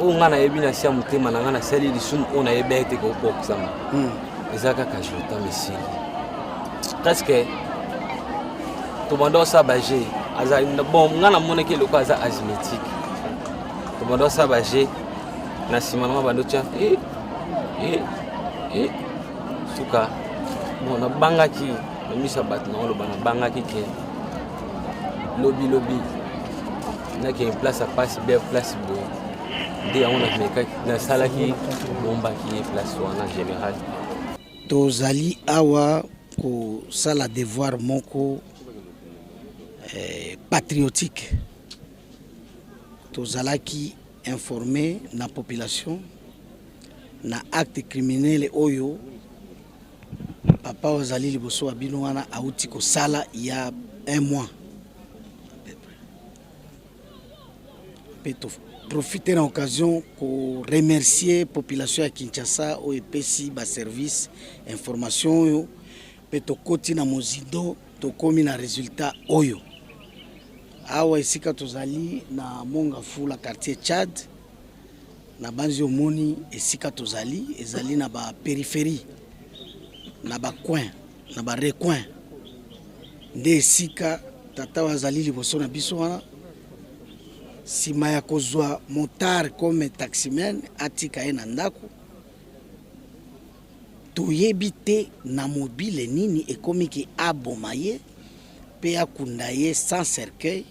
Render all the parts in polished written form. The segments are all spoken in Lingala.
o ngana yebi na sia mutema na ngana sali lisum ona yebete ko boxama ezaka ka jota mesili parce que to bando sa baje aza bon ngana mona ke loko aza asthmatique to bando sa baje na simana bando tia suka mona banga ki misa bat na lo bana banga ki ke lobby na ke place à passe bien place boy de on a meka na sala ki bomba ki place en général tozali awa ko sala devoir moko patriotique tozalaki informer na population na acte criminel oyo papa ozali liboso wa bino wana auti ko sala il y a un mois peto profiter de l'occasion pour remercier la population de Kinshasa au EPC ba service information yo peto koti na mozido to komi na résultat oyo awa esika tozali na monga fula quartier Tchad na banzi omoni esika tozali ezali na ba périphérie na ba coin na ba recoin nde esika tata wazali liboso na biso wana sima ya kozwa motard comme taximan atika ye na ndako toyebi te na mobile nini ekomi ki aboma ye pe akunda ye sans cercueil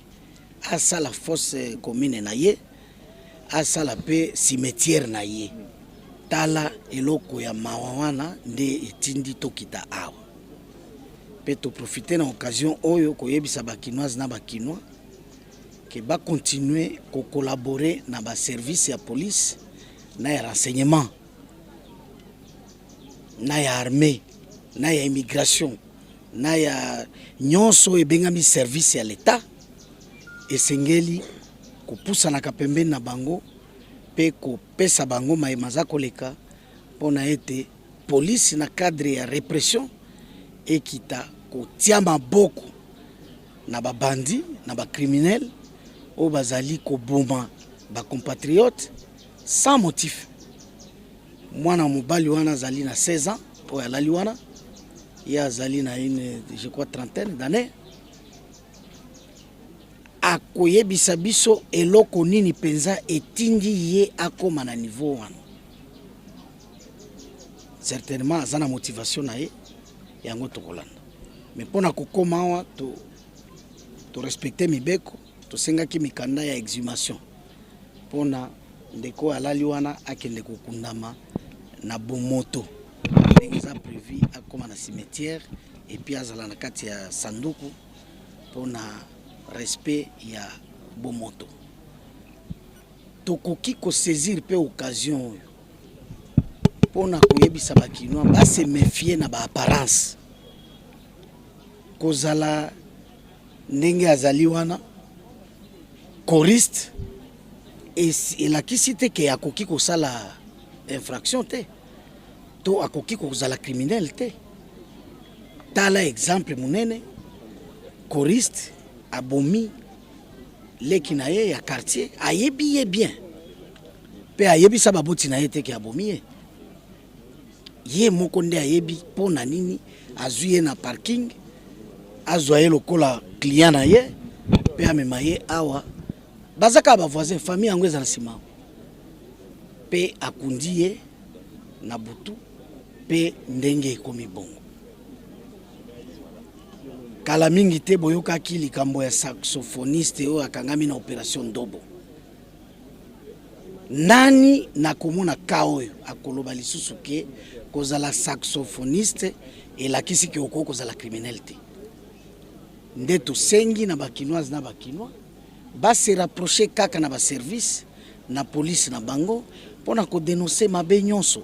asala fosse commune na ye asala pe cimetière na ye tala eloko ya mawa wana nde etindi tokita awa pe to profiter na occasion oyo koyebisa bakinoise na bakinois que va continuer à collaborer dans le service de la police, dans le renseignement, dans l'armée, dans l'immigration, dans le service à l'État. Et sengeli ko poussa na kapembe na bango pe ko pesa bango maemaza koleka pona ete police na cadre ya répression et kita ko tia maboko na ba bandi na ba criminel au bazali ko boma ba compatriotes sans motif. Mwana mobali wana zali na 16 ans po ya lali wana ya zali na une je crois trentaine d'années akoyebisa biso eloko nini penza etindi ye akoma na niveau wana. Certainement azana motivation na ye yango tokolanda mais pona kokoma wa to respecter mibeko to senga ki mikanda ya exhumation pona ndeko alali wana akende kokundama na bomoto ndengeza prévu akoma na cimetière et puis azala na kati ya sanduku pona respect ya bomoto tokoki ko saisir pe occasion pona koyebisa bakinois ba se méfier na ba apparence kozala ndenge azali wana choriste et la kisite ke akoki ko sala infraction te to akoki ko sala criminel te tala exemple munene choriste abomi leki na ye ya quartier ayebi ye bien pe ayebi sa baboti na ye te ke abomi ye moko nde ayebi pona nini azuye na parking azwa ye lokola client na ye pe amema ye awa bazaka ba voisin famille yango ezala sima pe akundi ye na butu pe ndenge ekomi bongo kala mingi te boyokaki likambo ya saxophoniste oyo akangami na opération Ndobo nani na komona ka oyo akoloba lisusu ke kozala saxophoniste elakisi ke oko kozala criminel te nde tosengi na bakinoise na bakinois ba se rapprocher kaka na ba service na police na bango pona ko dénoncer mabe nyonso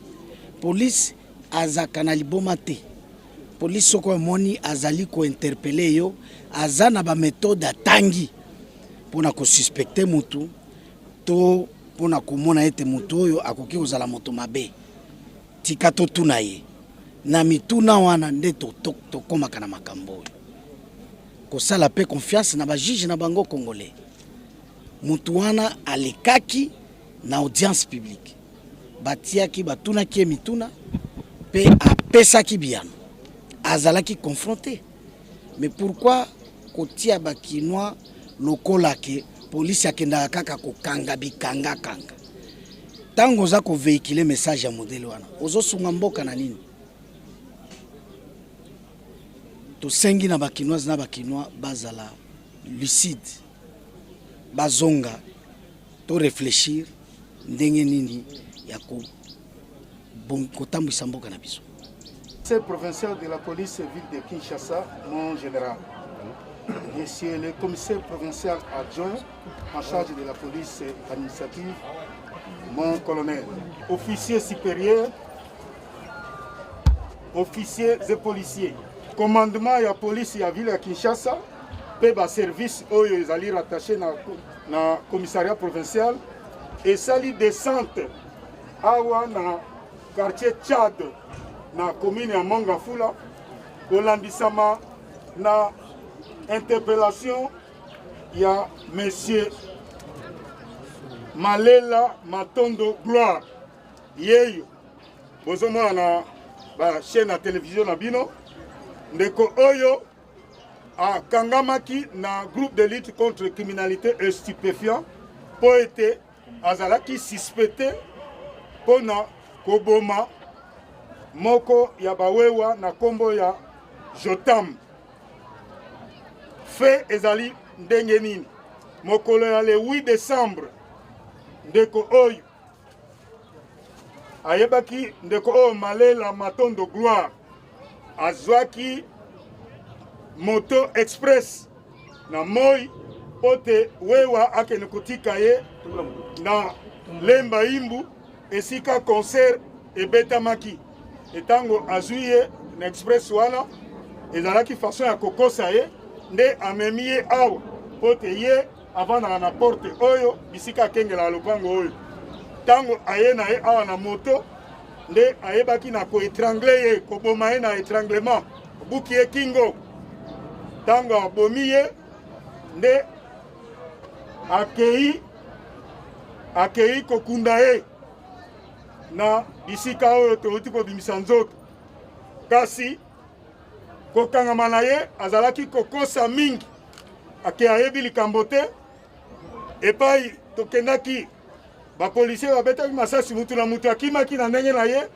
police azaka na liboma te police soko moni azali ko interpeller yo azana ba méthode atangi pona ko suspecter mutu to pona ko mona ete mutu oyo akoki kozala moto mabe tika to tuna ye na mituna wana nde to komaka na makambo ko sala pe confiance na ba juge na bango congolais mutu wana alekaki na audience publique batiaki batunaki ye mituna mpe apesaki biyano azalaki confronté. Mais pourquoi kotia bakinois lokola ke police akendaka kaka kokanga bikanga kanga tango za ko véhiculer message ya modèle wana ozosunga mboka na nini? Tosengi na bakinois bazala lucide bazonga to réfléchir ndenge nini ya kotambwisa mboka na biso. C'est provincial de la police ville de Kinshasa, mon général. Monsieur le commissaire provincial adjoint en charge de la police administrative, mon colonel. Officiers supérieurs, officiers et policiers. Commandement de la police de la ville de Kinshasa, peba service où ils allaient rattacher dans le commissariat provincial et sali descente awa na quartier Tchad na commune ya Mongafula kolandisama na interpellation ya monsieur Malela Matondo Gloire yeyo bozomona na ba chaîne na télévision na bino ndeko oyo a kangamaki na groupe de lutte contre criminalité et stupéfiant po ete azalaki suspecté pona koboma moko ya bawewa na kombo ya Jotam. Fait ezali ndenge nini mokolo ya le 8 décembre ndeko oyo ayebaki ndeko oyo Malela Matondo Gloire azwaki moto express na moi pote wewa akene kotika ye na lemba imbu esika concert ebetamaki etango azwi ye na express wana ezalaki façon ya kokosa ye nde amemi ye awa pote ye avandaka na porte oyo bisika akengela lopango oyo tango aye na ye awa na moto nde ayebaki na koetrangle ye koboma ye na étranglement buki ye kingo tango abomi ye nde akei kokunda ye na bisika oyo touti kobimisa nzoto kasi kokangama na ye azalaki kokosa mingi ake ayebi likambo te epai tokendaki bapolisier babetaki masasi mutu na mutu akimaki na ndenge na ye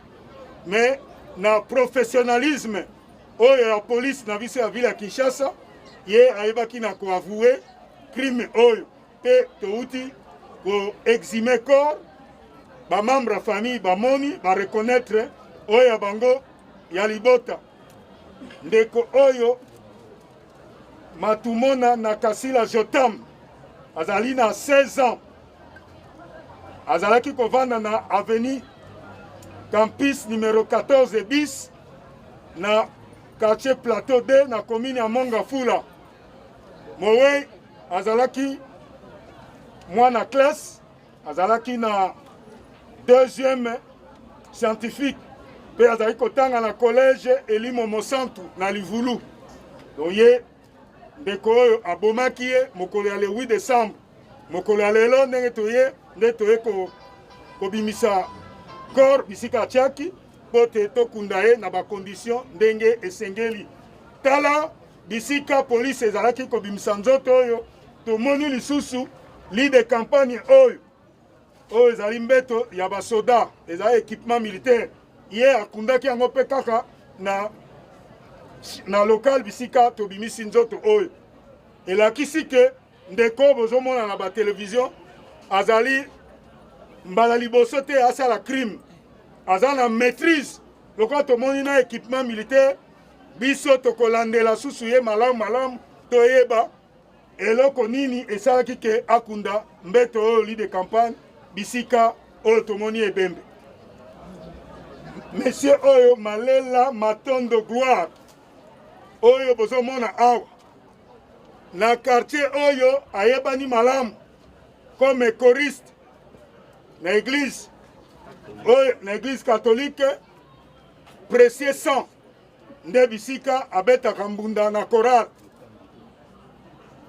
me na professionnalisme oyo ya police na biso ya ville ya Kinshasa ye ayebaki na koavouer crime oyo pe touti ko exime corps ba membre ya famille bamoni ba reconnaître oyo ya bango ya libota ndeko oyo Matumona na Kasila Jotam azali na 16 ans azalaki kovanda na avenue campus numéro 14 bis na quartier plateau 2 na commune ya Mongafula. Mowe azalaki mwana classe azalaki na deuxième scientifique pe azalaki kotanga na collège Elimo Mosantu na Livulu. Donc ye ndeko oyo abomaki ye mokolo ya le 8 décembre mokolo ya lelo ndenge toye nde toye kobimisa corps bisika atiaki po te tokunda ye na bacondition ndenge esengeli. Tala bisika police ezalaki kobimisa nzoto oyo tomoni lisusu lit de campagne oyo ezali mbeto ya basoda ezali équipement militaire ye akundaki yango mpe kaka na local bisika tobimisi nzoto oyo elakisi ke ndeko bozomona na batelevizio azali mbala liboso te asala crime aza na maîtrise lokola tomoni na équipement militaire biso tokolandela susu ye malamu toyeba eloko nini esalaki ke akunda mbeto oyo lit de campagne bisika oyo tomoni ebembe. Monsieur oyo Malela Matondo Gloire oyo bozomona awa na quartier oyo ayebani malamu comme choriste na église oyo na église catholique Précieux Sang nde bisika abetaka mbunda na chorale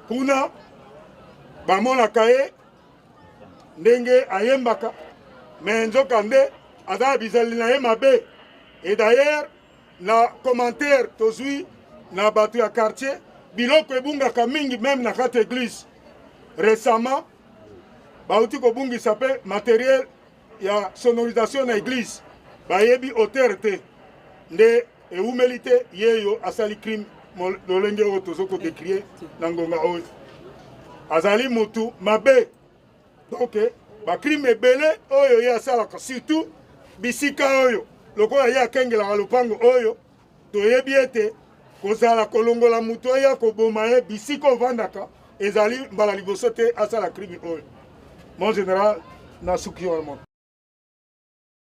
kuna bamonaka ye ndenge ayembaka mais nzoka nde aza bizali na ye mabe. Et d'ailleurs na commentaire tozwi na bato ya quartier biloko ebungaka mingi même na kati église. Récemment bauti kobungisa pe matériel ya sonorisation na église bayebi auteur te nde eumeli te yeyo asali crime lolenge oyo tozoko décrier na ngonga oyo azali mutu mabe. Donc bacrime ebele oyo ye asalaka surtout bisika oyo lokola ye akengelaka lopango oyo toyebi ete kozala kolongola mutu oyo akoboma ye bisika ovandaka ezali mbala liboso te asala crime oyo. Mon général nasuki wana.